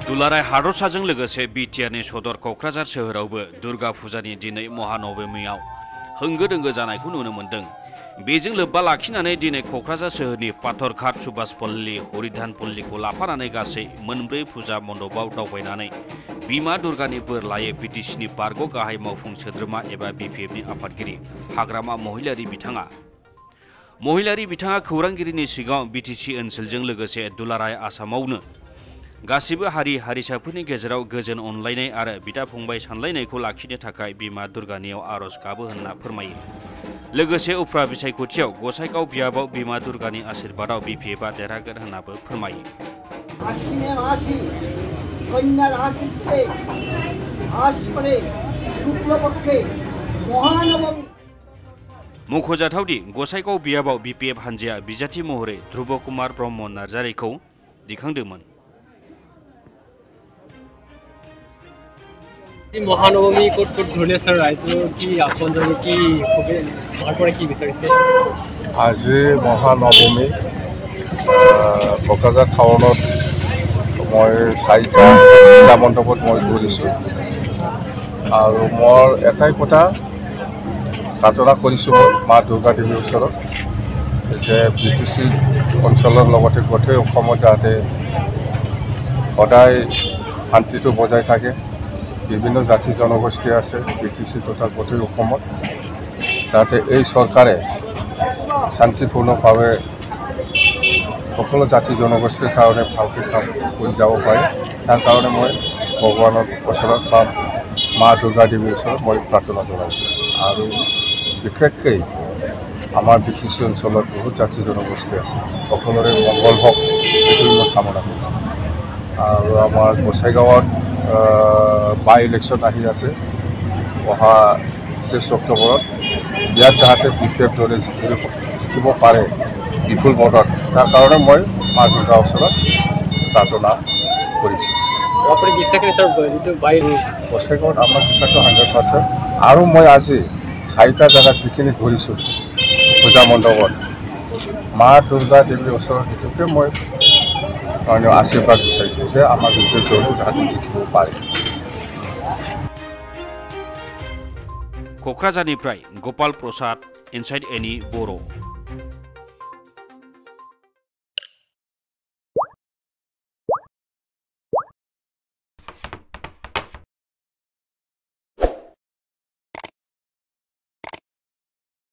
दुलाराय हादरसाजों लोगोसे बिटिआरनि सदर क'क्राझार सोहोरावबो दुर्गा फुजानि दिनै महानबमीआव होंगो दोंगो जानायखौ नुनो मोन्दों। बेजों लोब्बा लाखिनानै दिनै क'क्राझार सोहोरनि पाथरघाट सुभाष पल्ली हरिधान पल्लीखौ लाफानानै गासै मोनब्रै फुजा मण्डपाव दावबायनानै बिमा दुर्गानि बोर लायो बिटिसिनि बारग' गाहाय मावफुं सोद्रोमा एबा बिपिएफनि आफादगिरि हाग्रामा महिलारि बिथाङा खौरांगिरिनि सिगाङाव बिटिसि ओनसोलजों लोगोसे दुलाराय आसामावनो गासिबो हारि हारिसाफोरनि गेजेराव गोजोन अनलायनाय आरो बिदा फंबाय सानलायनायखौ लाखिनो थाखाय बिमा दुर्गानियाव आरज गाबो होनना फोरमायो। लोगोसे उफ्रा बिसायख'थियाव गसाइगाव बियाबाव बिमा दुर्गानि आशीर्बादाव बिपिएफआ देरहागोन होननाबो फोरमायो। मख'जाथावदि गसाइगाव बियाबाव बिपिएफ हान्जाया बिजाथि महरै ध्रुव कुमार ब्रह्म नार्जारिखौ दिखांदोंमोन। महानवमी को धरने सर की आपन की मार की विचारिसे আজি মহানৱমী কক্ৰাঝাৰ টাউনত মই 4টা পূজা মণ্ডপত মই কৰিছোঁ আৰু মোৰ এটাই কথা প্ৰাৰ্থনা কৰিছোঁ মা দুৰ্গা দেৱীৰ ওচৰত যে বিটিচি অঞ্চলৰ লগতে গোটেই অসমত যাতে সদায় শান্তিটো বজাই থাকে। বিভিন্ন জাতি জনগোষ্ঠী আছে বিটিচি তথা গোটেই অসমত যাতে এই চৰকাৰে শান্তিপূৰ্ণভাৱে সকলো জাতি জনগোষ্ঠীৰ কাৰণে ভালকৈ কাম কৰি যাব পাৰে। তাৰ কাৰণে মই ভগৱানৰ ওচৰত বা মা দুৰ্গা দেৱীৰ ওচৰত মই প্ৰাৰ্থনা জনাইছোঁ আৰু বিশেষকৈ আমাৰ বিটিচি অঞ্চলত বহুত জাতি জনগোষ্ঠী আছে, সকলোৰে মংগল হওক সেইটো মই কামনা কৰিছোঁ। আৰু আমাৰ গোসাইগাঁৱত বাই ইলেকশ্যন আহি আছে অহা 25 অক্টোবৰত। ইয়াত যাতে বিপিএফ দলে জিকিব পাৰে বিপুল ভোটত, তাৰ কাৰণে মই মা দুৰ্গাৰ ওচৰত প্ৰাৰ্থনা কৰিছোঁ। গোসাইগাঁৱত আমাৰ জিকাটো 100%। আৰু মই আজি 4টা জেগাত যিখিনি ঘূৰিছোঁ পূজা মণ্ডপত মা দুৰ্গা দেৱীৰ ওচৰত সেইটোকে মই আশীৰ্বাদ বিচাৰিছোঁ যে আমাৰ বিপিএফ দলটো যাতে জিকিব পাৰে। क'क्राझारनिफ्राय गपाल प्रसाद इनसाइड एनि बर'।